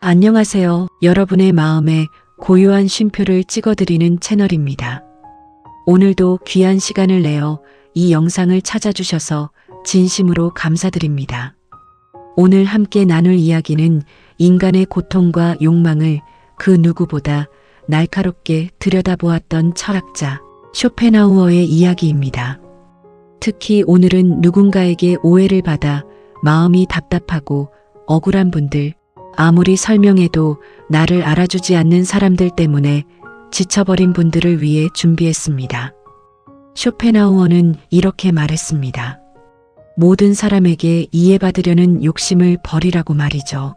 안녕하세요. 여러분의 마음에 고요한 쉼표를 찍어드리는 채널입니다. 오늘도 귀한 시간을 내어 이 영상을 찾아주셔서 진심으로 감사드립니다. 오늘 함께 나눌 이야기는 인간의 고통과 욕망을 그 누구보다 날카롭게 들여다보았던 철학자 쇼펜하우어의 이야기입니다. 특히 오늘은 누군가에게 오해를 받아 마음이 답답하고 억울한 분들, 아무리 설명해도 나를 알아주지 않는 사람들 때문에 지쳐버린 분들을 위해 준비했습니다. 쇼펜하우어는 이렇게 말했습니다. 모든 사람에게 이해받으려는 욕심을 버리라고 말이죠.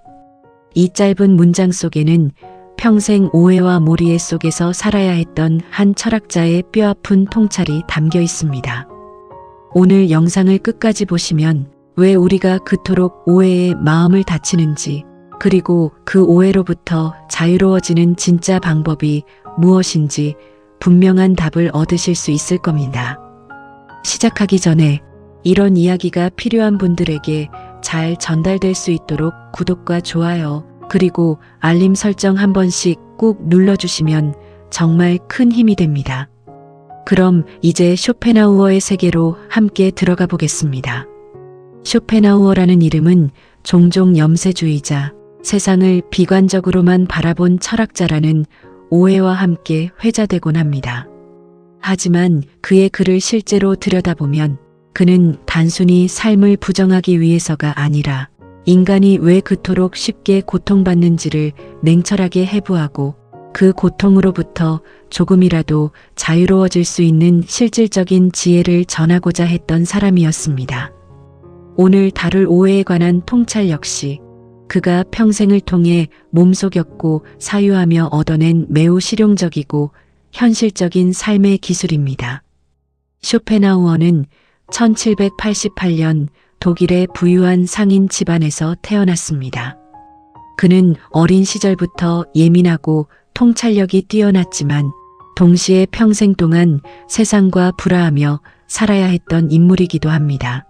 이 짧은 문장 속에는 평생 오해와 모리에 속에서 살아야 했던 한 철학자의 뼈아픈 통찰이 담겨 있습니다. 오늘 영상을 끝까지 보시면 왜 우리가 그토록 오해에 마음을 다치는지, 그리고 그 오해로부터 자유로워지는 진짜 방법이 무엇인지 분명한 답을 얻으실 수 있을 겁니다. 시작하기 전에 이런 이야기가 필요한 분들에게 잘 전달될 수 있도록 구독과 좋아요, 그리고 알림 설정 한 번씩 꾹 눌러주시면 정말 큰 힘이 됩니다. 그럼 이제 쇼펜하우어의 세계로 함께 들어가 보겠습니다. 쇼펜하우어라는 이름은 종종 염세주의자, 세상을 비관적으로만 바라본 철학자라는 오해와 함께 회자되곤 합니다. 하지만 그의 글을 실제로 들여다보면 그는 단순히 삶을 부정하기 위해서가 아니라 인간이 왜 그토록 쉽게 고통받는지를 냉철하게 해부하고 그 고통으로부터 조금이라도 자유로워질 수 있는 실질적인 지혜를 전하고자 했던 사람이었습니다. 오늘 다룰 오해에 관한 통찰 역시 그가 평생을 통해 몸속였고 사유하며 얻어낸 매우 실용적이고 현실적인 삶의 기술입니다. 쇼펜하우어는 1788년 독일의 부유한 상인 집안에서 태어났습니다. 그는 어린 시절부터 예민하고 통찰력이 뛰어났지만 동시에 평생 동안 세상과 불화하며 살아야 했던 인물이기도 합니다.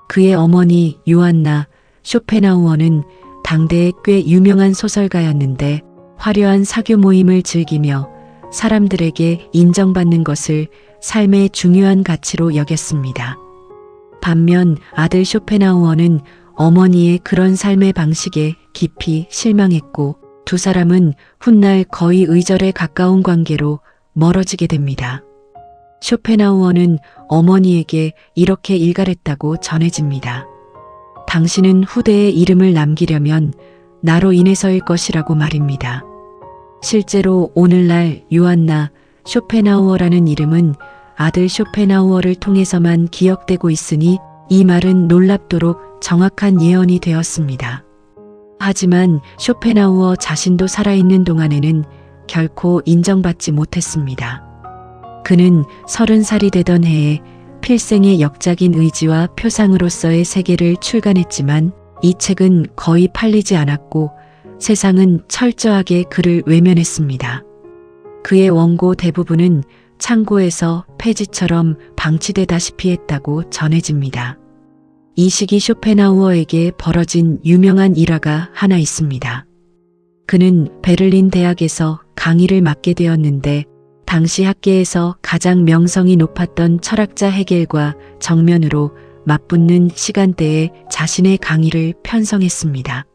그의 어머니 요한나 쇼펜하우어는 당대에 꽤 유명한 소설가였는데 화려한 사교 모임을 즐기며 사람들에게 인정받는 것을 삶의 중요한 가치로 여겼습니다. 반면 아들 쇼펜하우어는 어머니의 그런 삶의 방식에 깊이 실망했고 두 사람은 훗날 거의 의절에 가까운 관계로 멀어지게 됩니다. 쇼펜하우어는 어머니에게 이렇게 일갈했다고 전해집니다. 당신은 후대에 이름을 남기려면 나로 인해서일 것이라고 말입니다. 실제로 오늘날 요한나 쇼펜하우어라는 이름은 아들 쇼펜하우어를 통해서만 기억되고 있으니 이 말은 놀랍도록 정확한 예언이 되었습니다. 하지만 쇼펜하우어 자신도 살아있는 동안에는 결코 인정받지 못했습니다. 그는 30살이 되던 해에 필생의 역작인 의지와 표상으로서의 세계를 출간했지만 이 책은 거의 팔리지 않았고 세상은 철저하게 그를 외면했습니다. 그의 원고 대부분은 창고에서 폐지처럼 방치되다시피 했다고 전해집니다. 이 시기 쇼펜하우어에게 벌어진 유명한 일화가 하나 있습니다. 그는 베를린 대학에서 강의를 맡게 되었는데 당시 학계에서 가장 명성이 높았던 철학자 헤겔과 정면으로 맞붙는 시간대에 자신의 강의를 편성했습니다.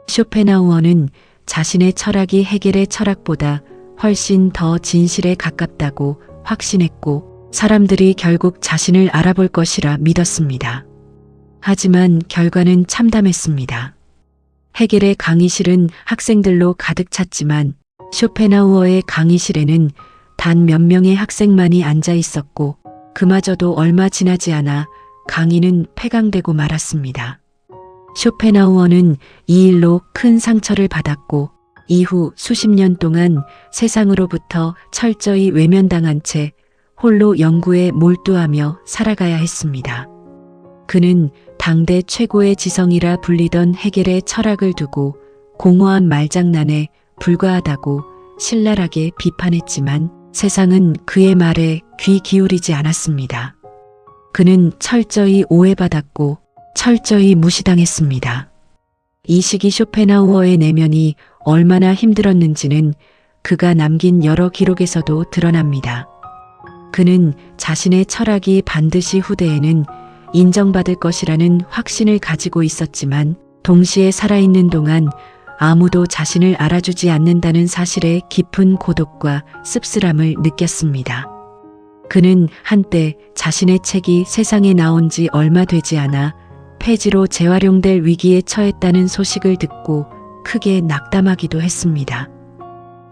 쇼펜하우어는 자신의 철학이 헤겔의 철학보다 훨씬 더 진실에 가깝다고 확신했고 사람들이 결국 자신을 알아볼 것이라 믿었습니다. 하지만 결과는 참담했습니다. 헤겔의 강의실은 학생들로 가득 찼지만 쇼펜하우어의 강의실에는 단 몇 명의 학생만이 앉아 있었고 그마저도 얼마 지나지 않아 강의는 폐강되고 말았습니다. 쇼펜하우어는 이 일로 큰 상처를 받았고 이후 수십 년 동안 세상으로부터 철저히 외면당한 채 홀로 연구에 몰두하며 살아가야 했습니다. 그는 당대 최고의 지성이라 불리던 헤겔의 철학을 두고 공허한 말장난에 불과하다고 신랄하게 비판했지만 세상은 그의 말에 귀 기울이지 않았습니다. 그는 철저히 오해받았고 철저히 무시당했습니다. 이 시기 쇼펜하우어의 내면이 얼마나 힘들었는지는 그가 남긴 여러 기록에서도 드러납니다. 그는 자신의 철학이 반드시 후대에는 인정받을 것이라는 확신을 가지고 있었지만 동시에 살아있는 동안 아무도 자신을 알아주지 않는다는 사실에 깊은 고독과 씁쓸함을 느꼈습니다. 그는 한때 자신의 책이 세상에 나온 지 얼마 되지 않아 폐지로 재활용될 위기에 처했다는 소식을 듣고 크게 낙담하기도 했습니다.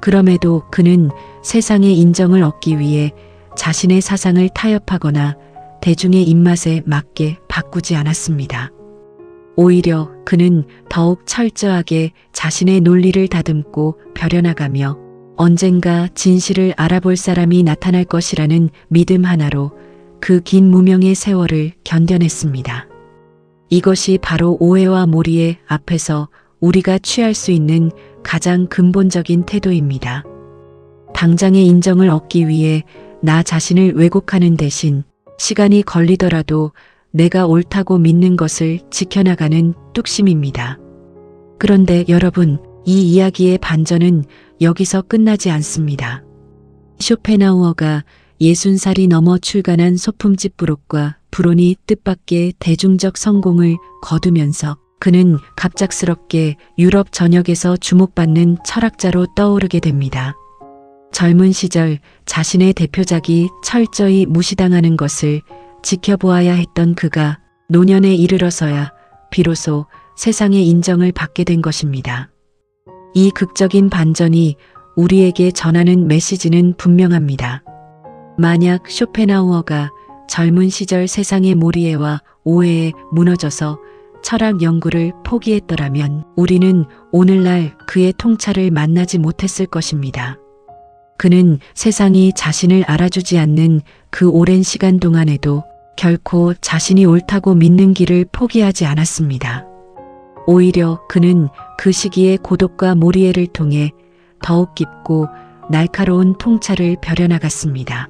그럼에도 그는 세상의 인정을 얻기 위해 자신의 사상을 타협하거나 대중의 입맛에 맞게 바꾸지 않았습니다. 오히려 그는 더욱 철저하게 자신의 논리를 다듬고 벼려나가며 언젠가 진실을 알아볼 사람이 나타날 것이라는 믿음 하나로 그 긴 무명의 세월을 견뎌냈습니다. 이것이 바로 오해와 몰이의 앞에서 우리가 취할 수 있는 가장 근본적인 태도입니다. 당장의 인정을 얻기 위해 나 자신을 왜곡하는 대신 시간이 걸리더라도 내가 옳다고 믿는 것을 지켜나가는 뚝심입니다. 그런데 여러분, 이 이야기의 반전은 여기서 끝나지 않습니다. 쇼펜하우어가 60살이 넘어 출간한 소품집 부록과 불온이 뜻밖의 대중적 성공을 거두면서 그는 갑작스럽게 유럽 전역에서 주목받는 철학자로 떠오르게 됩니다. 젊은 시절 자신의 대표작이 철저히 무시당하는 것을 지켜보아야 했던 그가 노년에 이르러서야 비로소 세상의 인정을 받게 된 것입니다. 이 극적인 반전이 우리에게 전하는 메시지는 분명합니다. 만약 쇼펜하우어가 젊은 시절 세상의 몰이해와 오해에 무너져서 철학 연구를 포기했더라면 우리는 오늘날 그의 통찰을 만나지 못했을 것입니다. 그는 세상이 자신을 알아주지 않는 그 오랜 시간 동안에도 결코 자신이 옳다고 믿는 길을 포기하지 않았습니다. 오히려 그는 그 시기의 고독과 몰이해를 통해 더욱 깊고 날카로운 통찰을 벼려나갔습니다.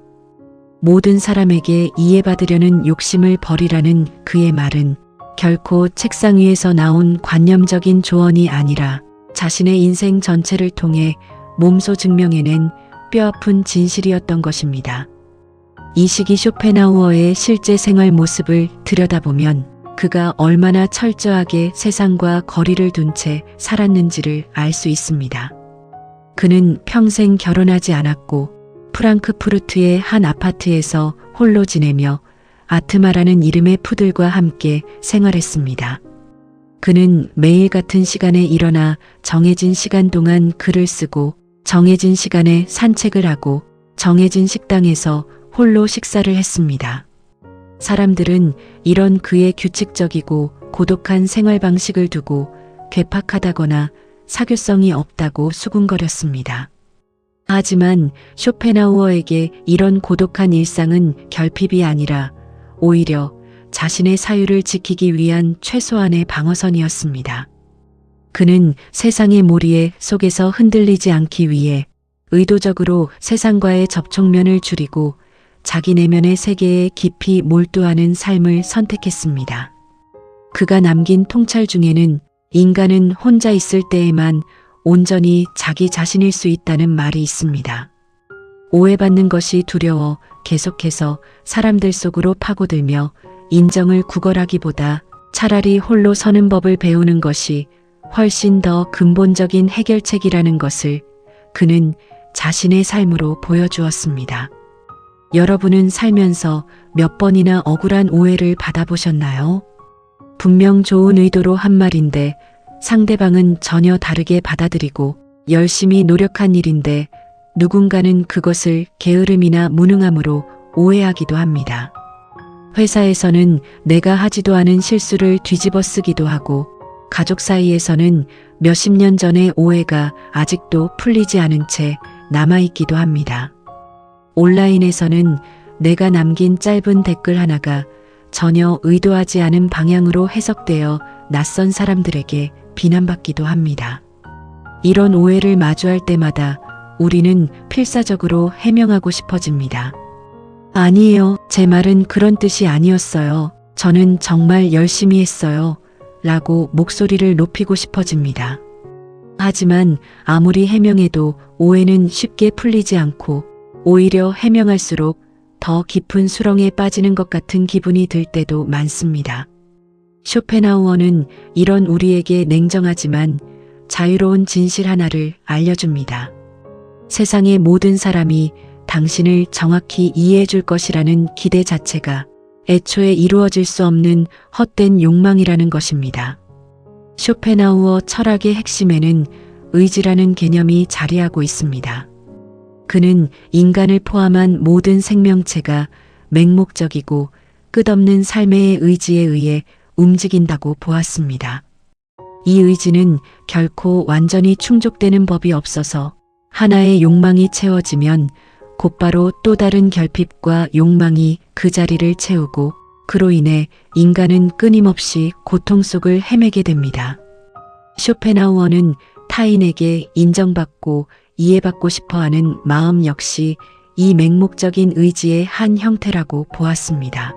모든 사람에게 이해받으려는 욕심을 버리라는 그의 말은 결코 책상 위에서 나온 관념적인 조언이 아니라 자신의 인생 전체를 통해 몸소 증명해낸 뼈아픈 진실이었던 것입니다. 이 시기 쇼펜하우어의 실제 생활 모습을 들여다보면 그가 얼마나 철저하게 세상과 거리를 둔 채 살았는지를 알 수 있습니다. 그는 평생 결혼하지 않았고 프랑크푸르트의 한 아파트에서 홀로 지내며 아트마라는 이름의 푸들과 함께 생활했습니다. 그는 매일 같은 시간에 일어나 정해진 시간 동안 글을 쓰고 정해진 시간에 산책을 하고 정해진 식당에서 홀로 식사를 했습니다. 사람들은 이런 그의 규칙적이고 고독한 생활 방식을 두고 괴팍하다거나 사교성이 없다고 수군거렸습니다. 하지만 쇼펜하우어에게 이런 고독한 일상은 결핍이 아니라 오히려 자신의 사유를 지키기 위한 최소한의 방어선이었습니다. 그는 세상의 몰이해 속에서 흔들리지 않기 위해 의도적으로 세상과의 접촉면을 줄이고 자기 내면의 세계에 깊이 몰두하는 삶을 선택했습니다. 그가 남긴 통찰 중에는 인간은 혼자 있을 때에만 온전히 자기 자신일 수 있다는 말이 있습니다. 오해받는 것이 두려워 계속해서 사람들 속으로 파고들며 인정을 구걸하기보다 차라리 홀로 서는 법을 배우는 것이 훨씬 더 근본적인 해결책이라는 것을 그는 자신의 삶으로 보여주었습니다. 여러분은 살면서 몇 번이나 억울한 오해를 받아보셨나요? 분명 좋은 의도로 한 말인데 상대방은 전혀 다르게 받아들이고 열심히 노력한 일인데 누군가는 그것을 게으름이나 무능함으로 오해하기도 합니다. 회사에서는 내가 하지도 않은 실수를 뒤집어 쓰기도 하고 가족 사이에서는 몇십 년 전의 오해가 아직도 풀리지 않은 채 남아있기도 합니다. 온라인에서는 내가 남긴 짧은 댓글 하나가 전혀 의도하지 않은 방향으로 해석되어 낯선 사람들에게 비난받기도 합니다. 이런 오해를 마주할 때마다 우리는 필사적으로 해명하고 싶어집니다. 아니에요. 제 말은 그런 뜻이 아니었어요. 저는 정말 열심히 했어요. 라고 목소리를 높이고 싶어집니다. 하지만 아무리 해명해도 오해는 쉽게 풀리지 않고 오히려 해명할수록 더 깊은 수렁에 빠지는 것 같은 기분이 들 때도 많습니다. 쇼펜하우어는 이런 우리에게 냉정하지만 자유로운 진실 하나를 알려줍니다. 세상의 모든 사람이 당신을 정확히 이해해 줄 것이라는 기대 자체가 애초에 이루어질 수 없는 헛된 욕망이라는 것입니다. 쇼펜하우어 철학의 핵심에는 의지라는 개념이 자리하고 있습니다. 그는 인간을 포함한 모든 생명체가 맹목적이고 끝없는 삶의 의지에 의해 움직인다고 보았습니다. 이 의지는 결코 완전히 충족되는 법이 없어서 하나의 욕망이 채워지면 곧바로 또 다른 결핍과 욕망이 그 자리를 채우고 그로 인해 인간은 끊임없이 고통 속을 헤매게 됩니다. 쇼펜하우어는 타인에게 인정받고 이해받고 싶어하는 마음 역시 이 맹목적인 의지의 한 형태라고 보았습니다.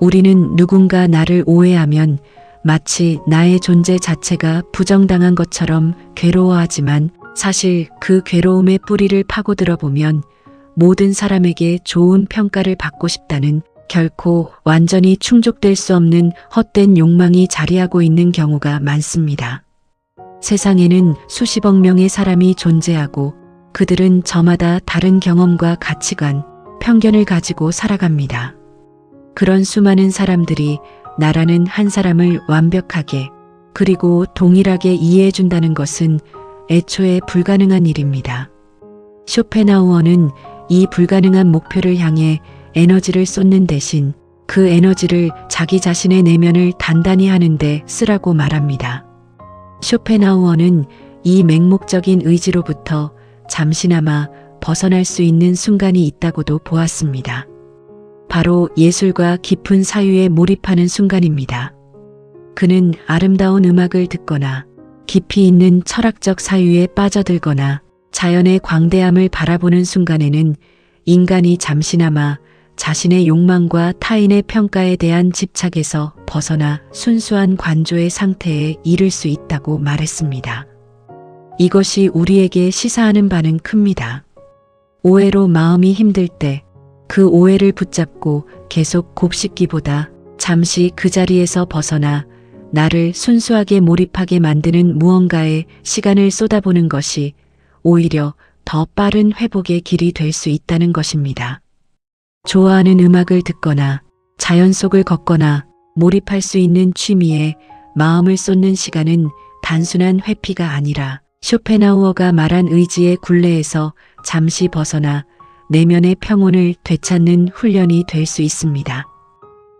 우리는 누군가 나를 오해하면 마치 나의 존재 자체가 부정당한 것처럼 괴로워하지만 사실 그 괴로움의 뿌리를 파고들어 보면 모든 사람에게 좋은 평가를 받고 싶다는 결코 완전히 충족될 수 없는 헛된 욕망이 자리하고 있는 경우가 많습니다. 세상에는 수십억 명의 사람이 존재하고 그들은 저마다 다른 경험과 가치관, 편견을 가지고 살아갑니다. 그런 수많은 사람들이 나라는 한 사람을 완벽하게 그리고 동일하게 이해해 준다는 것은 애초에 불가능한 일입니다. 쇼펜하우어는 이 불가능한 목표를 향해 에너지를 쏟는 대신 그 에너지를 자기 자신의 내면을 단단히 하는데 쓰라고 말합니다. 쇼펜하우어는 이 맹목적인 의지로부터 잠시나마 벗어날 수 있는 순간이 있다고도 보았습니다. 바로 예술과 깊은 사유에 몰입하는 순간입니다. 그는 아름다운 음악을 듣거나 깊이 있는 철학적 사유에 빠져들거나 자연의 광대함을 바라보는 순간에는 인간이 잠시나마 자신의 욕망과 타인의 평가에 대한 집착에서 벗어나 순수한 관조의 상태에 이를 수 있다고 말했습니다. 이것이 우리에게 시사하는 바는 큽니다. 오해로 마음이 힘들 때 그 오해를 붙잡고 계속 곱씹기보다 잠시 그 자리에서 벗어나 나를 순수하게 몰입하게 만드는 무언가에 시간을 쏟아보는 것이 오히려 더 빠른 회복의 길이 될 수 있다는 것입니다. 좋아하는 음악을 듣거나 자연 속을 걷거나 몰입할 수 있는 취미에 마음을 쏟는 시간은 단순한 회피가 아니라 쇼펜하우어가 말한 의지의 굴레에서 잠시 벗어나 내면의 평온을 되찾는 훈련이 될 수 있습니다.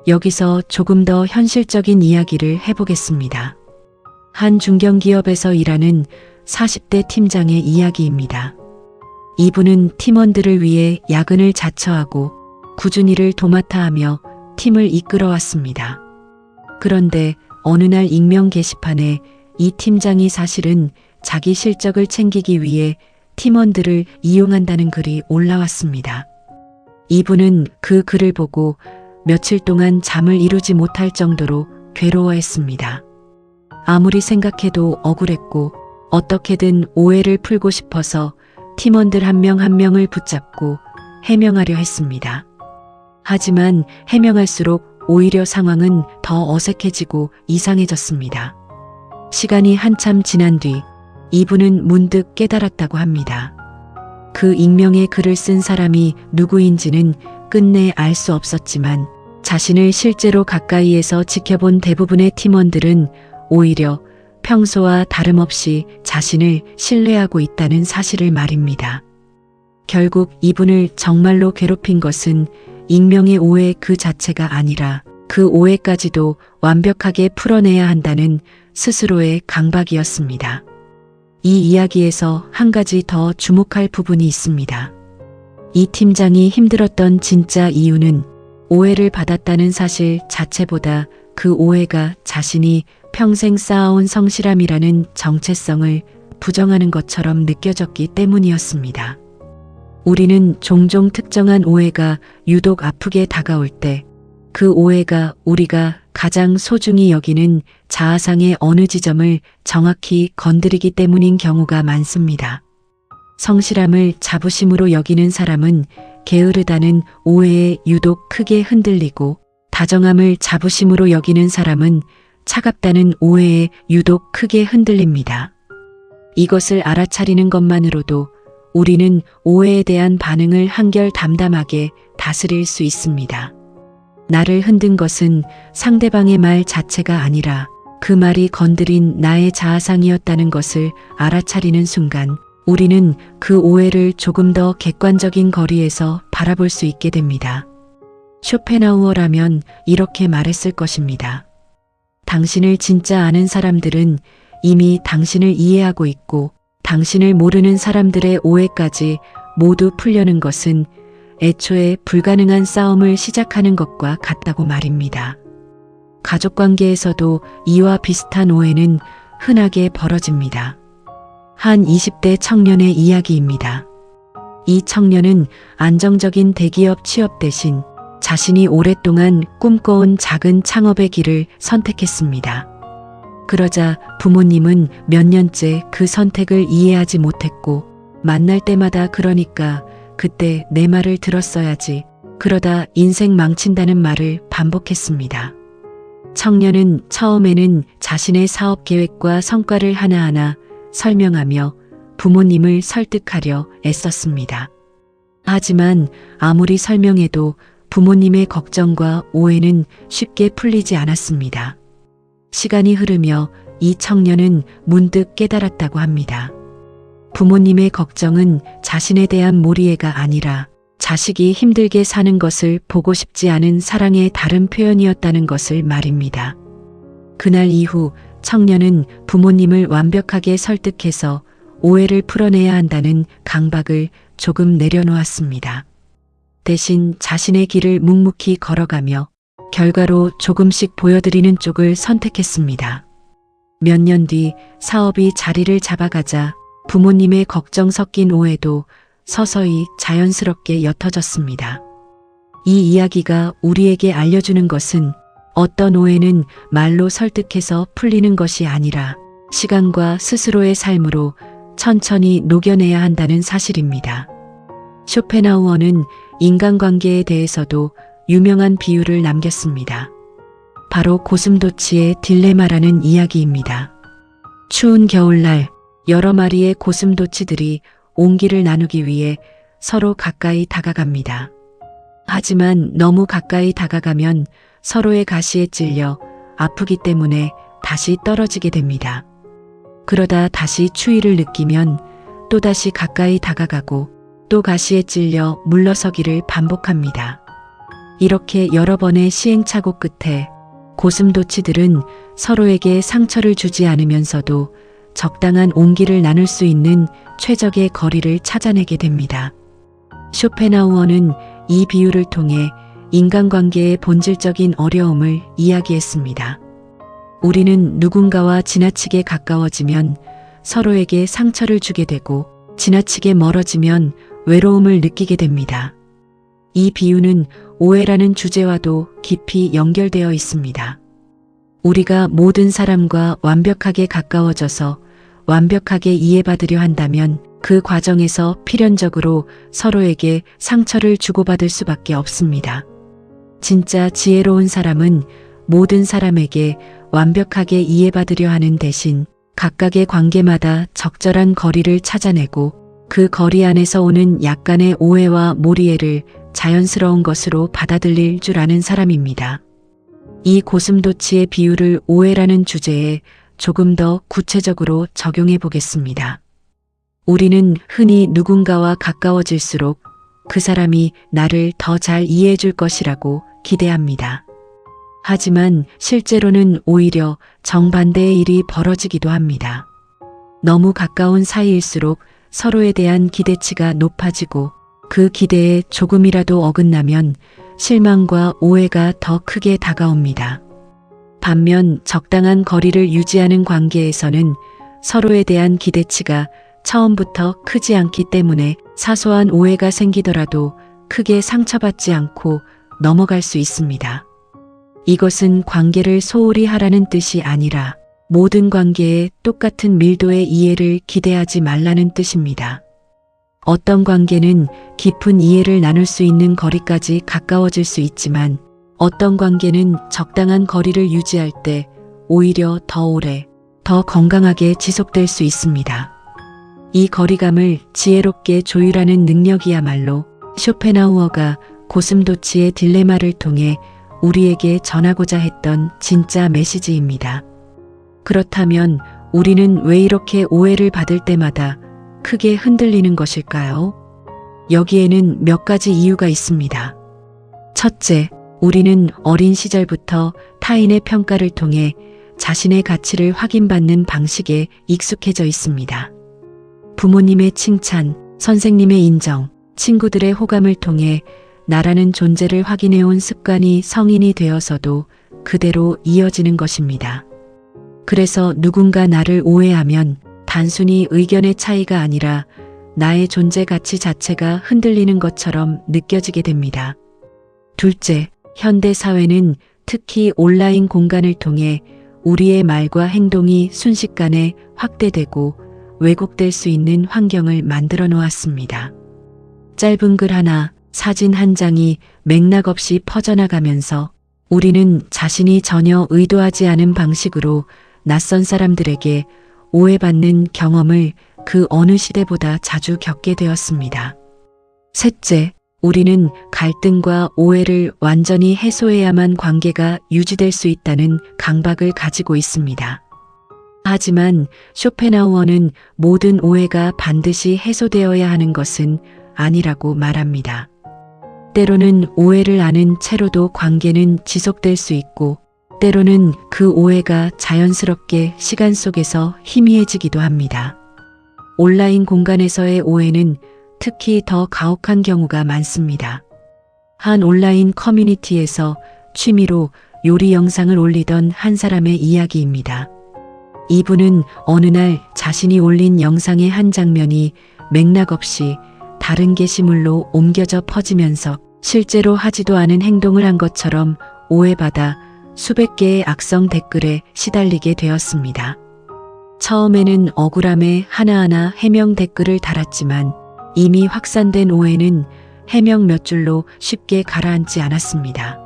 여기서 조금 더 현실적인 이야기를 해보겠습니다. 한 중견기업에서 일하는 40대 팀장의 이야기입니다. 이분은 팀원들을 위해 야근을 자처하고 꾸준히 일을 도맡아 하며 팀을 이끌어왔습니다. 그런데 어느 날 익명 게시판에 이 팀장이 사실은 자기 실적을 챙기기 위해 팀원들을 이용한다는 글이 올라왔습니다. 이분은 그 글을 보고 며칠 동안 잠을 이루지 못할 정도로 괴로워했습니다. 아무리 생각해도 억울했고 어떻게든 오해를 풀고 싶어서 팀원들 한 명 한 명을 붙잡고 해명하려 했습니다. 하지만 해명할수록 오히려 상황은 더 어색해지고 이상해졌습니다. 시간이 한참 지난 뒤 이분은 문득 깨달았다고 합니다. 그 익명의 글을 쓴 사람이 누구인지는 끝내 알 수 없었지만 자신을 실제로 가까이에서 지켜본 대부분의 팀원들은 오히려 평소와 다름없이 자신을 신뢰하고 있다는 사실을 말입니다. 결국 이분을 정말로 괴롭힌 것은 익명의 오해 그 자체가 아니라 그 오해까지도 완벽하게 풀어내야 한다는 스스로의 강박이었습니다. 이 이야기에서 한 가지 더 주목할 부분이 있습니다. 이 팀장이 힘들었던 진짜 이유는 오해를 받았다는 사실 자체보다 그 오해가 자신이 평생 쌓아온 성실함이라는 정체성을 부정하는 것처럼 느껴졌기 때문이었습니다. 우리는 종종 특정한 오해가 유독 아프게 다가올 때 그 오해가 우리가 가장 소중히 여기는 자아상의 어느 지점을 정확히 건드리기 때문인 경우가 많습니다. 성실함을 자부심으로 여기는 사람은 게으르다는 오해에 유독 크게 흔들리고, 다정함을 자부심으로 여기는 사람은 차갑다는 오해에 유독 크게 흔들립니다. 이것을 알아차리는 것만으로도 우리는 오해에 대한 반응을 한결 담담하게 다스릴 수 있습니다. 나를 흔든 것은 상대방의 말 자체가 아니라 그 말이 건드린 나의 자아상이었다는 것을 알아차리는 순간, 우리는 그 오해를 조금 더 객관적인 거리에서 바라볼 수 있게 됩니다. 쇼펜하우어라면 이렇게 말했을 것입니다. 당신을 진짜 아는 사람들은 이미 당신을 이해하고 있고, 당신을 모르는 사람들의 오해까지 모두 풀려는 것은 애초에 불가능한 싸움을 시작하는 것과 같다고 말입니다. 가족관계에서도 이와 비슷한 오해는 흔하게 벌어집니다. 한 20대 청년의 이야기입니다. 이 청년은 안정적인 대기업 취업 대신 자신이 오랫동안 꿈꿔온 작은 창업의 길을 선택했습니다. 그러자 부모님은 몇 년째 그 선택을 이해하지 못했고, 만날 때마다 그러니까 그때 내 말을 들었어야지, 그러다 인생 망친다는 말을 반복했습니다. 청년은 처음에는 자신의 사업 계획과 성과를 하나하나 설명하며 부모님을 설득하려 애썼습니다. 하지만 아무리 설명해도 부모님의 걱정과 오해는 쉽게 풀리지 않았습니다. 시간이 흐르며 이 청년은 문득 깨달았다고 합니다. 부모님의 걱정은 자신에 대한 몰이해가 아니라 자식이 힘들게 사는 것을 보고 싶지 않은 사랑의 다른 표현이었다는 것을 말입니다. 그날 이후 청년은 부모님을 완벽하게 설득해서 오해를 풀어내야 한다는 강박을 조금 내려놓았습니다. 대신 자신의 길을 묵묵히 걸어가며 결과로 조금씩 보여드리는 쪽을 선택했습니다. 몇 년 뒤 사업이 자리를 잡아가자 부모님의 걱정 섞인 오해도 서서히 자연스럽게 옅어졌습니다. 이 이야기가 우리에게 알려주는 것은 어떤 오해는 말로 설득해서 풀리는 것이 아니라 시간과 스스로의 삶으로 천천히 녹여내야 한다는 사실입니다. 쇼펜하우어는 인간관계에 대해서도 유명한 비유를 남겼습니다. 바로 고슴도치의 딜레마라는 이야기입니다. 추운 겨울날 여러 마리의 고슴도치들이 온기를 나누기 위해 서로 가까이 다가갑니다. 하지만 너무 가까이 다가가면 서로의 가시에 찔려 아프기 때문에 다시 떨어지게 됩니다. 그러다 다시 추위를 느끼면 또다시 가까이 다가가고 또 가시에 찔려 물러서기를 반복합니다. 이렇게 여러 번의 시행착오 끝에 고슴도치들은 서로에게 상처를 주지 않으면서도 적당한 온기를 나눌 수 있는 최적의 거리를 찾아내게 됩니다. 쇼펜하우어는 이 비유를 통해 인간관계의 본질적인 어려움을 이야기했습니다. 우리는 누군가와 지나치게 가까워지면 서로에게 상처를 주게 되고, 지나치게 멀어지면 외로움을 느끼게 됩니다. 이 비유는 오해라는 주제와도 깊이 연결되어 있습니다. 우리가 모든 사람과 완벽하게 가까워져서 완벽하게 이해받으려 한다면 그 과정에서 필연적으로 서로에게 상처를 주고받을 수밖에 없습니다. 진짜 지혜로운 사람은 모든 사람에게 완벽하게 이해받으려 하는 대신 각각의 관계마다 적절한 거리를 찾아내고, 그 거리 안에서 오는 약간의 오해와 몰이해를 자연스러운 것으로 받아들일 줄 아는 사람입니다. 이 고슴도치의 비유를 오해라는 주제에 조금 더 구체적으로 적용해 보겠습니다. 우리는 흔히 누군가와 가까워질수록 그 사람이 나를 더 잘 이해해 줄 것이라고 기대합니다. 하지만 실제로는 오히려 정반대의 일이 벌어지기도 합니다. 너무 가까운 사이일수록 서로에 대한 기대치가 높아지고, 그 기대에 조금이라도 어긋나면 실망과 오해가 더 크게 다가옵니다. 반면 적당한 거리를 유지하는 관계에서는 서로에 대한 기대치가 처음부터 크지 않기 때문에 사소한 오해가 생기더라도 크게 상처받지 않고 넘어갈 수 있습니다. 이것은 관계를 소홀히 하라는 뜻이 아니라 모든 관계에 똑같은 밀도의 이해를 기대하지 말라는 뜻입니다. 어떤 관계는 깊은 이해를 나눌 수 있는 거리까지 가까워질 수 있지만 어떤 관계는 적당한 거리를 유지할 때 오히려 더 오래, 더 건강하게 지속될 수 있습니다. 이 거리감을 지혜롭게 조율하는 능력이야말로 쇼펜하우어가 고슴도치의 딜레마를 통해 우리에게 전하고자 했던 진짜 메시지입니다. 그렇다면 우리는 왜 이렇게 오해를 받을 때마다 크게 흔들리는 것일까요? 여기에는 몇 가지 이유가 있습니다. 첫째, 우리는 어린 시절부터 타인의 평가를 통해 자신의 가치를 확인받는 방식에 익숙해져 있습니다. 부모님의 칭찬, 선생님의 인정, 친구들의 호감을 통해 나라는 존재를 확인해온 습관이 성인이 되어서도 그대로 이어지는 것입니다. 그래서 누군가 나를 오해하면 단순히 의견의 차이가 아니라 나의 존재 가치 자체가 흔들리는 것처럼 느껴지게 됩니다. 둘째, 현대 사회는 특히 온라인 공간을 통해 우리의 말과 행동이 순식간에 확대되고 왜곡될 수 있는 환경을 만들어 놓았습니다. 짧은 글 하나, 사진 한 장이 맥락 없이 퍼져나가면서 우리는 자신이 전혀 의도하지 않은 방식으로 낯선 사람들에게 오해받는 경험을 그 어느 시대보다 자주 겪게 되었습니다. 셋째, 우리는 갈등과 오해를 완전히 해소해야만 관계가 유지될 수 있다는 강박을 가지고 있습니다. 하지만 쇼펜하우어는 모든 오해가 반드시 해소되어야 하는 것은 아니라고 말합니다. 때로는 오해를 아는 채로도 관계는 지속될 수 있고 때로는 그 오해가 자연스럽게 시간 속에서 희미해지기도 합니다. 온라인 공간에서의 오해는 특히 더 가혹한 경우가 많습니다. 한 온라인 커뮤니티에서 취미로 요리 영상을 올리던 한 사람의 이야기입니다. 이분은 어느 날 자신이 올린 영상의 한 장면이 맥락 없이 다른 게시물로 옮겨져 퍼지면서 실제로 하지도 않은 행동을 한 것처럼 오해받아 수백 개의 악성 댓글에 시달리게 되었습니다. 처음에는 억울함에 하나하나 해명 댓글을 달았지만 이미 확산된 오해는 해명 몇 줄로 쉽게 가라앉지 않았습니다.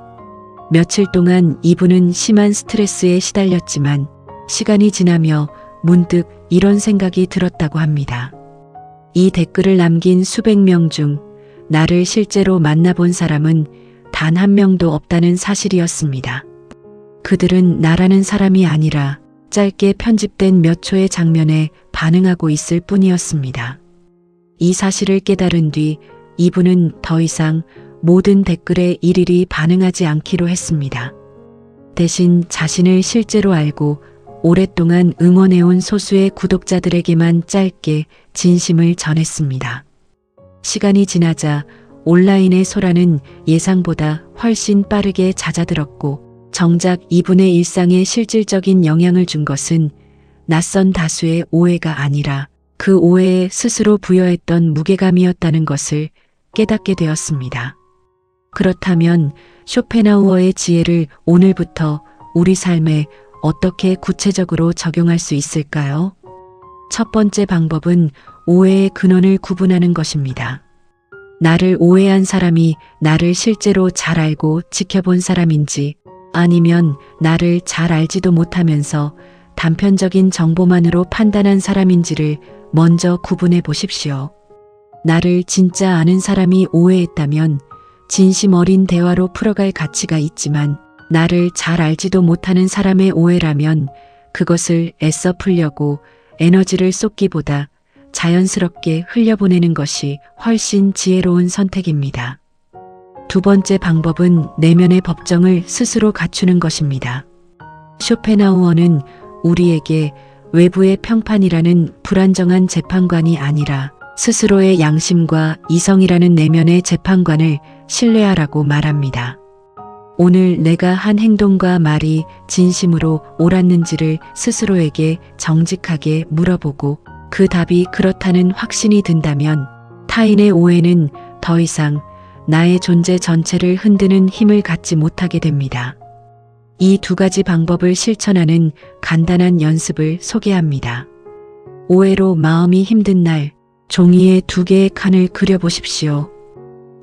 며칠 동안 이분은 심한 스트레스에 시달렸지만 시간이 지나며 문득 이런 생각이 들었다고 합니다. 이 댓글을 남긴 수백 명 중 나를 실제로 만나본 사람은 단 한 명도 없다는 사실이었습니다. 그들은 나라는 사람이 아니라 짧게 편집된 몇 초의 장면에 반응하고 있을 뿐이었습니다. 이 사실을 깨달은 뒤 이분은 더 이상 모든 댓글에 일일이 반응하지 않기로 했습니다. 대신 자신을 실제로 알고 오랫동안 응원해온 소수의 구독자들에게만 짧게 진심을 전했습니다. 시간이 지나자 온라인의 소란은 예상보다 훨씬 빠르게 잦아들었고 정작 이분의 일상에 실질적인 영향을 준 것은 낯선 다수의 오해가 아니라 그 오해에 스스로 부여했던 무게감이었다는 것을 깨닫게 되었습니다. 그렇다면 쇼펜하우어의 지혜를 오늘부터 우리 삶에 어떻게 구체적으로 적용할 수 있을까요? 첫 번째 방법은 오해의 근원을 구분하는 것입니다. 나를 오해한 사람이 나를 실제로 잘 알고 지켜본 사람인지 아니면 나를 잘 알지도 못하면서 단편적인 정보만으로 판단한 사람인지를 먼저 구분해 보십시오. 나를 진짜 아는 사람이 오해했다면 진심 어린 대화로 풀어갈 가치가 있지만 나를 잘 알지도 못하는 사람의 오해라면 그것을 애써 풀려고 에너지를 쏟기보다 자연스럽게 흘려보내는 것이 훨씬 지혜로운 선택입니다. 두 번째 방법은 내면의 법정을 스스로 갖추는 것입니다. 쇼펜하우어는 우리에게 외부의 평판이라는 불안정한 재판관이 아니라 스스로의 양심과 이성이라는 내면의 재판관을 신뢰하라고 말합니다. 오늘 내가 한 행동과 말이 진심으로 옳았는지를 스스로에게 정직하게 물어보고 그 답이 그렇다는 확신이 든다면 타인의 오해는 더 이상 나의 존재 전체를 흔드는 힘을 갖지 못하게 됩니다. 이 두 가지 방법을 실천하는 간단한 연습을 소개합니다. 오해로 마음이 힘든 날, 종이에 두 개의 칸을 그려보십시오.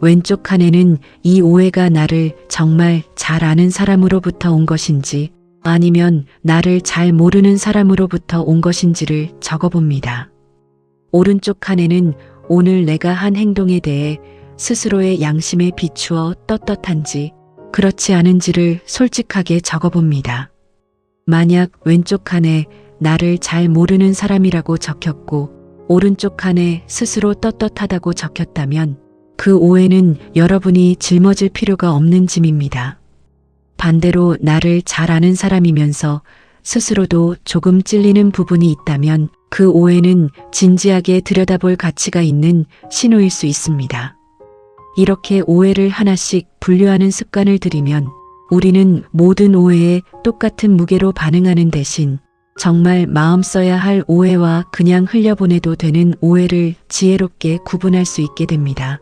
왼쪽 칸에는 이 오해가 나를 정말 잘 아는 사람으로부터 온 것인지 아니면 나를 잘 모르는 사람으로부터 온 것인지를 적어봅니다. 오른쪽 칸에는 오늘 내가 한 행동에 대해 스스로의 양심에 비추어 떳떳한지 그렇지 않은지를 솔직하게 적어봅니다. 만약 왼쪽 칸에 나를 잘 모르는 사람이라고 적혔고 오른쪽 칸에 스스로 떳떳하다고 적혔다면 그 오해는 여러분이 짊어질 필요가 없는 짐입니다. 반대로 나를 잘 아는 사람이면서 스스로도 조금 찔리는 부분이 있다면 그 오해는 진지하게 들여다볼 가치가 있는 신호일 수 있습니다. 이렇게 오해를 하나씩 분류하는 습관을 들이면 우리는 모든 오해에 똑같은 무게로 반응하는 대신 정말 마음 써야 할 오해와 그냥 흘려보내도 되는 오해를 지혜롭게 구분할 수 있게 됩니다.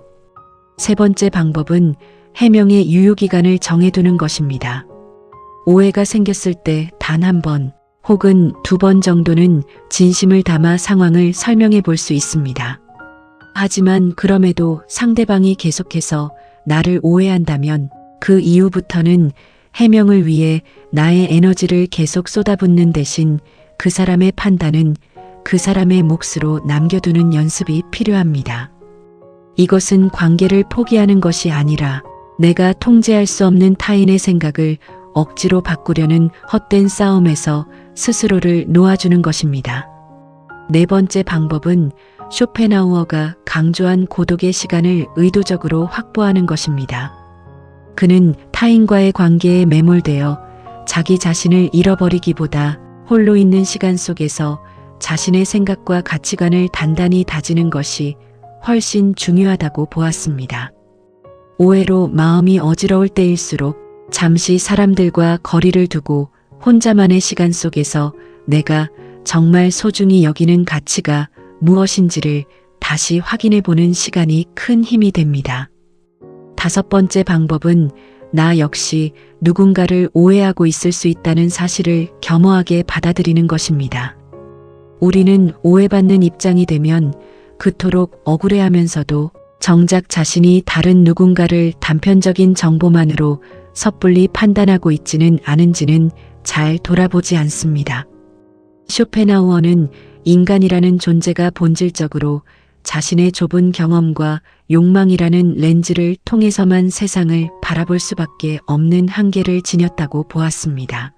세 번째 방법은 해명의 유효기간을 정해두는 것입니다. 오해가 생겼을 때 단 한 번 혹은 두 번 정도는 진심을 담아 상황을 설명해 볼 수 있습니다. 하지만 그럼에도 상대방이 계속해서 나를 오해한다면 그 이후부터는 해명을 위해 나의 에너지를 계속 쏟아붓는 대신 그 사람의 판단은 그 사람의 몫으로 남겨두는 연습이 필요합니다. 이것은 관계를 포기하는 것이 아니라 내가 통제할 수 없는 타인의 생각을 억지로 바꾸려는 헛된 싸움에서 스스로를 놓아주는 것입니다. 네 번째 방법은 쇼펜하우어가 강조한 고독의 시간을 의도적으로 확보하는 것입니다. 그는 타인과의 관계에 매몰되어 자기 자신을 잃어버리기보다 홀로 있는 시간 속에서 자신의 생각과 가치관을 단단히 다지는 것이 훨씬 중요하다고 보았습니다. 오해로 마음이 어지러울 때일수록 잠시 사람들과 거리를 두고 혼자만의 시간 속에서 내가 정말 소중히 여기는 가치가 무엇인지를 다시 확인해 보는 시간이 큰 힘이 됩니다. 다섯 번째 방법은 나 역시 누군가를 오해하고 있을 수 있다는 사실을 겸허하게 받아들이는 것입니다. 우리는 오해받는 입장이 되면 그토록 억울해하면서도 정작 자신이 다른 누군가를 단편적인 정보만으로 섣불리 판단하고 있지는 않은지는 잘 돌아보지 않습니다. 쇼펜하우어는 인간이라는 존재가 본질적으로 자신의 좁은 경험과 욕망이라는 렌즈를 통해서만 세상을 바라볼 수밖에 없는 한계를 지녔다고 보았습니다.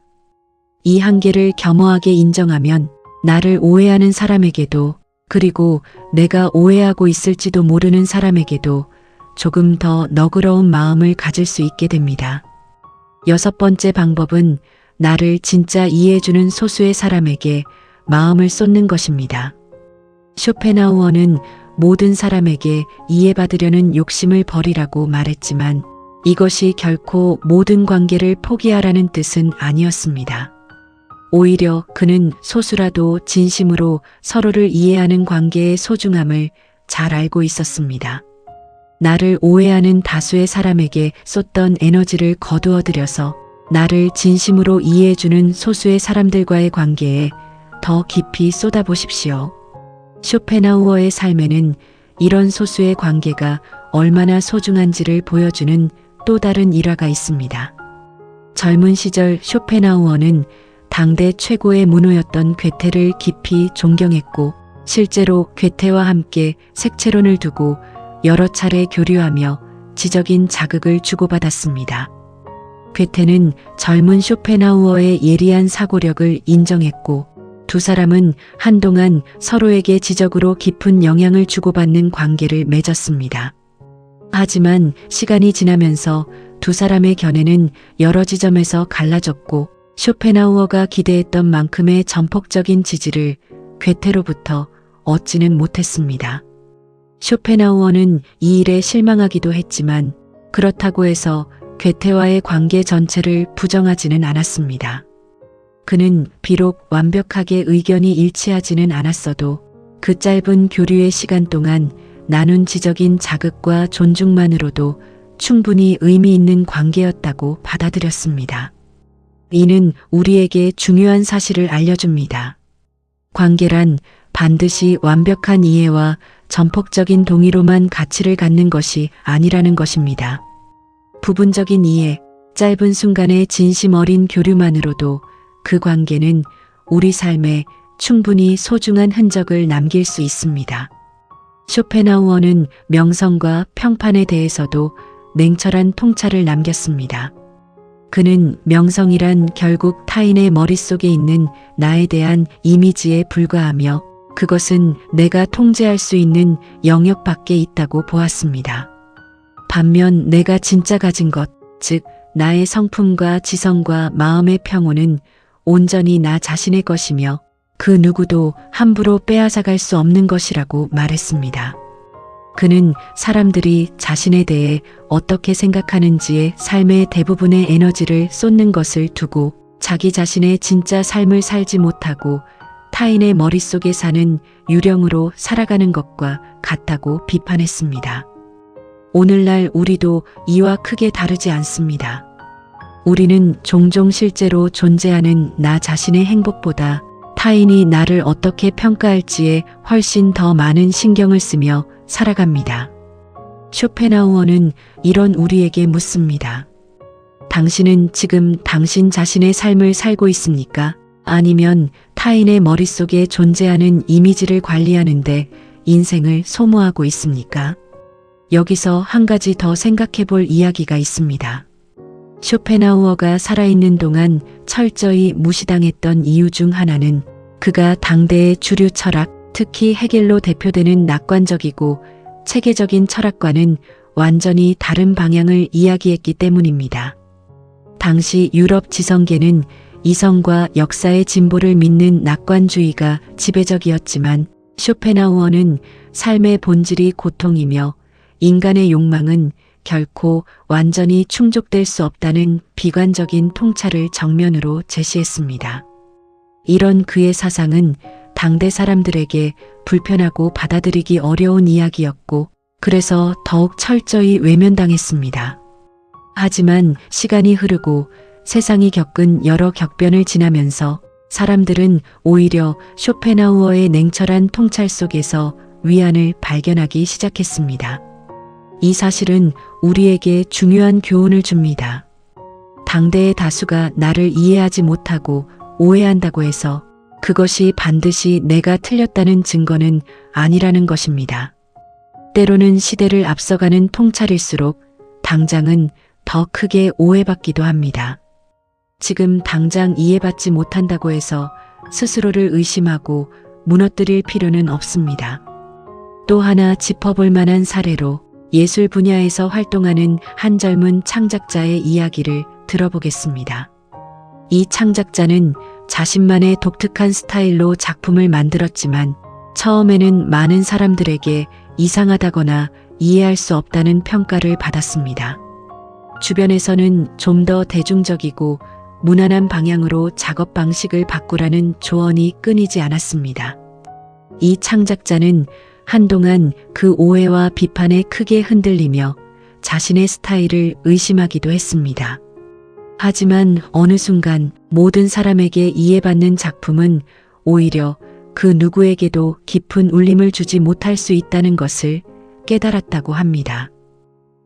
이 한계를 겸허하게 인정하면 나를 오해하는 사람에게도 그리고 내가 오해하고 있을지도 모르는 사람에게도 조금 더 너그러운 마음을 가질 수 있게 됩니다. 여섯 번째 방법은 나를 진짜 이해해주는 소수의 사람에게 마음을 쏟는 것입니다. 쇼펜하우어는 모든 사람에게 이해받으려는 욕심을 버리라고 말했지만 이것이 결코 모든 관계를 포기하라는 뜻은 아니었습니다. 오히려 그는 소수라도 진심으로 서로를 이해하는 관계의 소중함을 잘 알고 있었습니다. 나를 오해하는 다수의 사람에게 쏟던 에너지를 거두어들여서 나를 진심으로 이해해주는 소수의 사람들과의 관계에 더 깊이 쏟아보십시오. 쇼펜하우어의 삶에는 이런 소수의 관계가 얼마나 소중한지를 보여주는 또 다른 일화가 있습니다. 젊은 시절 쇼펜하우어는 당대 최고의 문호였던 괴테를 깊이 존경했고 실제로 괴테와 함께 색채론을 두고 여러 차례 교류하며 지적인 자극을 주고받았습니다. 괴테는 젊은 쇼펜하우어의 예리한 사고력을 인정했고 두 사람은 한동안 서로에게 지적으로 깊은 영향을 주고받는 관계를 맺었습니다. 하지만 시간이 지나면서 두 사람의 견해는 여러 지점에서 갈라졌고 쇼펜하우어가 기대했던 만큼의 전폭적인 지지를 괴테로부터 얻지는 못했습니다. 쇼펜하우어는 이 일에 실망하기도 했지만 그렇다고 해서 괴테와의 관계 전체를 부정하지는 않았습니다. 그는 비록 완벽하게 의견이 일치하지는 않았어도 그 짧은 교류의 시간 동안 나눈 지적인 자극과 존중만으로도 충분히 의미 있는 관계였다고 받아들였습니다. 이는 우리에게 중요한 사실을 알려줍니다. 관계란 반드시 완벽한 이해와 전폭적인 동의로만 가치를 갖는 것이 아니라는 것입니다. 부분적인 이해, 짧은 순간의 진심 어린 교류만으로도 그 관계는 우리 삶에 충분히 소중한 흔적을 남길 수 있습니다. 쇼펜하우어는 명성과 평판에 대해서도 냉철한 통찰을 남겼습니다. 그는 명성이란 결국 타인의 머릿속에 있는 나에 대한 이미지에 불과하며 그것은 내가 통제할 수 있는 영역 밖에 있다고 보았습니다. 반면 내가 진짜 가진 것, 즉 나의 성품과 지성과 마음의 평온은 온전히 나 자신의 것이며 그 누구도 함부로 빼앗아갈 수 없는 것이라고 말했습니다. 그는 사람들이 자신에 대해 어떻게 생각하는지에 삶의 대부분의 에너지를 쏟는 것을 두고 자기 자신의 진짜 삶을 살지 못하고 타인의 머릿속에 사는 유령으로 살아가는 것과 같다고 비판했습니다. 오늘날 우리도 이와 크게 다르지 않습니다. 우리는 종종 실제로 존재하는 나 자신의 행복보다 타인이 나를 어떻게 평가할지에 훨씬 더 많은 신경을 쓰며 살아갑니다. 쇼펜하우어는 이런 우리에게 묻습니다. 당신은 지금 당신 자신의 삶을 살고 있습니까? 아니면 타인의 머릿속에 존재하는 이미지를 관리하는데 인생을 소모하고 있습니까? 여기서 한 가지 더 생각해 볼 이야기가 있습니다. 쇼펜하우어가 살아있는 동안 철저히 무시당했던 이유 중 하나는 그가 당대의 주류 철학, 특히 헤겔로 대표되는 낙관적이고 체계적인 철학과는 완전히 다른 방향을 이야기했기 때문입니다. 당시 유럽 지성계는 이성과 역사의 진보를 믿는 낙관주의가 지배적이었지만 쇼펜하우어는 삶의 본질이 고통이며 인간의 욕망은 결코 완전히 충족될 수 없다는 비관적인 통찰을 정면으로 제시했습니다. 이런 그의 사상은 당대 사람들에게 불편하고 받아들이기 어려운 이야기였고 그래서 더욱 철저히 외면당했습니다. 하지만 시간이 흐르고 세상이 겪은 여러 격변을 지나면서 사람들은 오히려 쇼펜하우어의 냉철한 통찰 속에서 위안을 발견하기 시작했습니다. 이 사실은 우리에게 중요한 교훈을 줍니다. 당대의 다수가 나를 이해하지 못하고 오해한다고 해서 그것이 반드시 내가 틀렸다는 증거는 아니라는 것입니다. 때로는 시대를 앞서가는 통찰일수록 당장은 더 크게 오해받기도 합니다. 지금 당장 이해받지 못한다고 해서 스스로를 의심하고 무너뜨릴 필요는 없습니다. 또 하나 짚어볼 만한 사례로 예술 분야에서 활동하는 한 젊은 창작자의 이야기를 들어보겠습니다. 이 창작자는 자신만의 독특한 스타일로 작품을 만들었지만 처음에는 많은 사람들에게 이상하다거나 이해할 수 없다는 평가를 받았습니다. 주변에서는 좀 더 대중적이고 무난한 방향으로 작업 방식을 바꾸라는 조언이 끊이지 않았습니다. 이 창작자는 한동안 그 오해와 비판에 크게 흔들리며 자신의 스타일을 의심하기도 했습니다. 하지만 어느 순간 모든 사람에게 이해받는 작품은 오히려 그 누구에게도 깊은 울림을 주지 못할 수 있다는 것을 깨달았다고 합니다.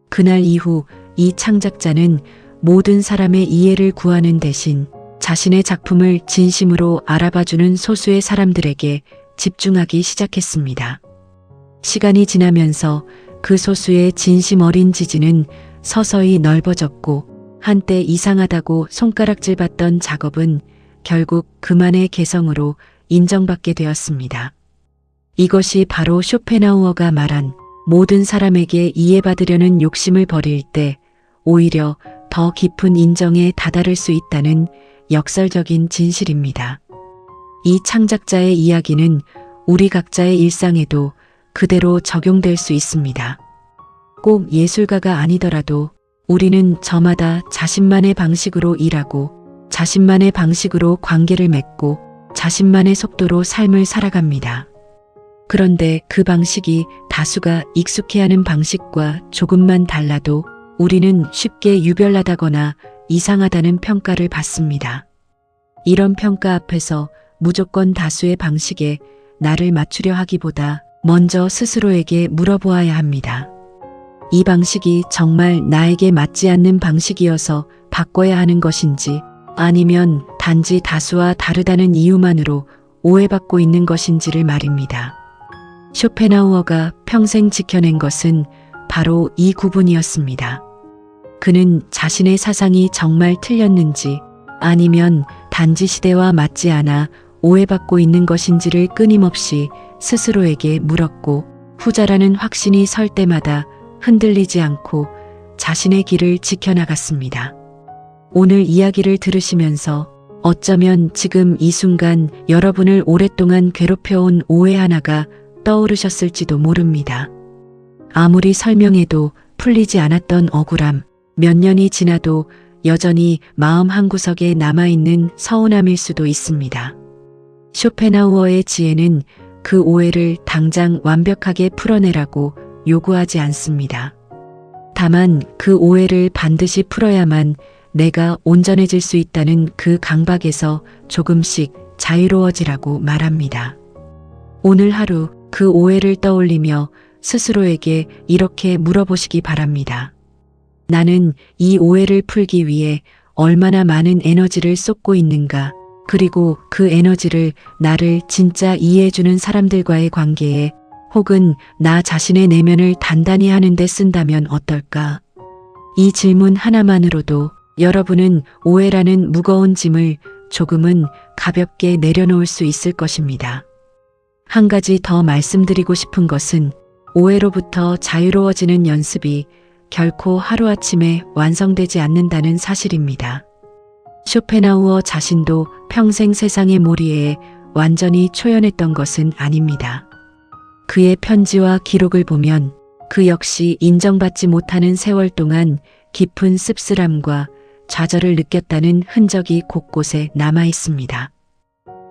그날 이후 이 창작자는 모든 사람의 이해를 구하는 대신 자신의 작품을 진심으로 알아봐주는 소수의 사람들에게 집중하기 시작했습니다. 시간이 지나면서 그 소수의 진심 어린 지지는 서서히 넓어졌고 한때 이상하다고 손가락질받던 작업은 결국 그만의 개성으로 인정받게 되었습니다. 이것이 바로 쇼펜하우어가 말한 모든 사람에게 이해받으려는 욕심을 버릴 때 오히려 더 깊은 인정에 다다를 수 있다는 역설적인 진실입니다. 이 창작자의 이야기는 우리 각자의 일상에도 그대로 적용될 수 있습니다. 꼭 예술가가 아니더라도 우리는 저마다 자신만의 방식으로 일하고 자신만의 방식으로 관계를 맺고 자신만의 속도로 삶을 살아갑니다. 그런데 그 방식이 다수가 익숙해하는 방식과 조금만 달라도 우리는 쉽게 유별나다거나 이상하다는 평가를 받습니다. 이런 평가 앞에서 무조건 다수의 방식에 나를 맞추려 하기보다 먼저 스스로에게 물어보아야 합니다. 이 방식이 정말 나에게 맞지 않는 방식이어서 바꿔야 하는 것인지, 아니면 단지 다수와 다르다는 이유만으로 오해받고 있는 것인지를 말입니다. 쇼펜하우어가 평생 지켜낸 것은 바로 이 구분이었습니다. 그는 자신의 사상이 정말 틀렸는지, 아니면 단지 시대와 맞지 않아 오해받고 있는 것인지를 끊임없이 스스로에게 물었고, 후자라는 확신이 설 때마다 흔들리지 않고 자신의 길을 지켜나갔습니다. 오늘 이야기를 들으시면서 어쩌면 지금 이 순간 여러분을 오랫동안 괴롭혀온 오해 하나가 떠오르셨을지도 모릅니다. 아무리 설명해도 풀리지 않았던 억울함, 몇 년이 지나도 여전히 마음 한구석에 남아있는 서운함일 수도 있습니다. 쇼펜하우어의 지혜는 그 오해를 당장 완벽하게 풀어내라고 요구하지 않습니다. 다만 그 오해를 반드시 풀어야만 내가 온전해질 수 있다는 그 강박에서 조금씩 자유로워지라고 말합니다. 오늘 하루 그 오해를 떠올리며 스스로에게 이렇게 물어보시기 바랍니다. 나는 이 오해를 풀기 위해 얼마나 많은 에너지를 쏟고 있는가, 그리고 그 에너지를 나를 진짜 이해해주는 사람들과의 관계에, 혹은 나 자신의 내면을 단단히 하는 데 쓴다면 어떨까? 이 질문 하나만으로도 여러분은 오해라는 무거운 짐을 조금은 가볍게 내려놓을 수 있을 것입니다. 한 가지 더 말씀드리고 싶은 것은 오해로부터 자유로워지는 연습이 결코 하루아침에 완성되지 않는다는 사실입니다. 쇼펜하우어 자신도 평생 세상의 몰이에 완전히 초연했던 것은 아닙니다. 그의 편지와 기록을 보면 그 역시 인정받지 못하는 세월 동안 깊은 씁쓸함과 좌절을 느꼈다는 흔적이 곳곳에 남아 있습니다.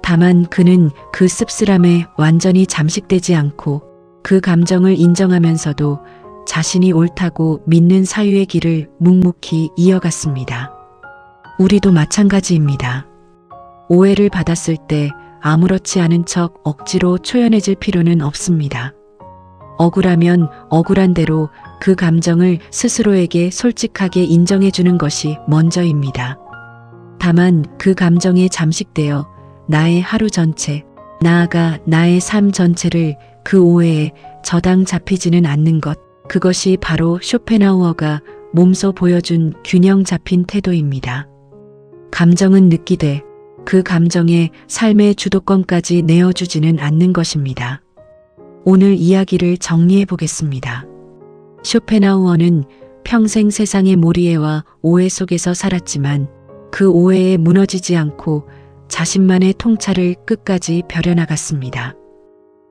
다만 그는 그 씁쓸함에 완전히 잠식되지 않고 그 감정을 인정하면서도 자신이 옳다고 믿는 사유의 길을 묵묵히 이어갔습니다. 우리도 마찬가지입니다. 오해를 받았을 때 아무렇지 않은 척 억지로 초연해질 필요는 없습니다. 억울하면 억울한 대로 그 감정을 스스로에게 솔직하게 인정해주는 것이 먼저입니다. 다만 그 감정에 잠식되어 나의 하루 전체, 나아가 나의 삶 전체를 그 오해에 저당 잡히지는 않는 것, 그것이 바로 쇼펜하우어가 몸소 보여준 균형 잡힌 태도입니다. 감정은 느끼되 그 감정에 삶의 주도권까지 내어주지는 않는 것입니다. 오늘 이야기를 정리해 보겠습니다. 쇼펜하우어는 평생 세상의 몰이해와 오해 속에서 살았지만 그 오해에 무너지지 않고 자신만의 통찰을 끝까지 벼려나갔습니다.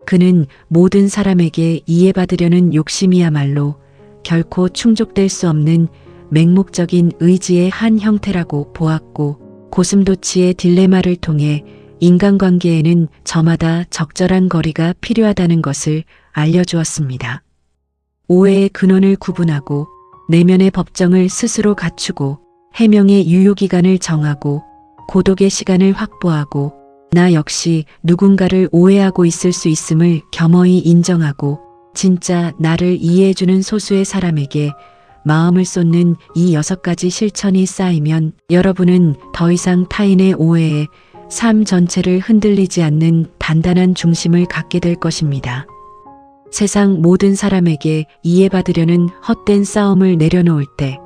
그는 모든 사람에게 이해받으려는 욕심이야말로 결코 충족될 수 없는 맹목적인 의지의 한 형태라고 보았고, 고슴도치의 딜레마를 통해 인간관계에는 저마다 적절한 거리가 필요하다는 것을 알려주었습니다. 오해의 근원을 구분하고 내면의 법정을 스스로 갖추고 해명의 유효기간을 정하고 고독의 시간을 확보하고 나 역시 누군가를 오해하고 있을 수 있음을 겸허히 인정하고 진짜 나를 이해해주는 소수의 사람에게 마음을 쏟는 이 6가지 실천이 쌓이면 여러분은 더 이상 타인의 오해에 삶 전체를 흔들리지 않는 단단한 중심을 갖게 될 것입니다. 세상 모든 사람에게 이해받으려는 헛된 싸움을 내려놓을 때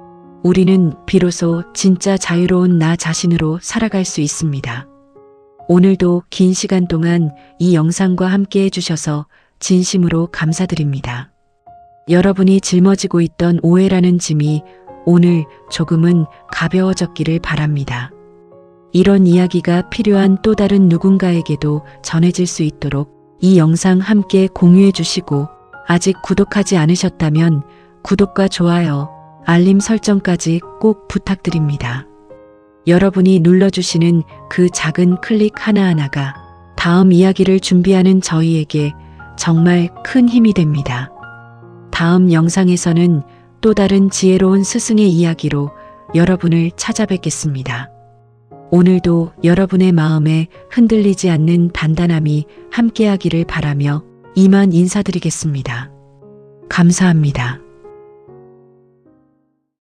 우리는 비로소 진짜 자유로운 나 자신으로 살아갈 수 있습니다. 오늘도 긴 시간 동안 이 영상과 함께 해주셔서 진심으로 감사드립니다. 여러분이 짊어지고 있던 오해라는 짐이 오늘 조금은 가벼워졌기를 바랍니다. 이런 이야기가 필요한 또 다른 누군가에게도 전해질 수 있도록 이 영상 함께 공유해 주시고 아직 구독하지 않으셨다면 구독과 좋아요, 알림 설정까지 꼭 부탁드립니다. 여러분이 눌러주시는 그 작은 클릭 하나하나가 다음 이야기를 준비하는 저희에게 정말 큰 힘이 됩니다. 다음 영상에서는 또 다른 지혜로운 스승의 이야기로 여러분을 찾아뵙겠습니다. 오늘도 여러분의 마음에 흔들리지 않는 단단함이 함께하기를 바라며 이만 인사드리겠습니다. 감사합니다.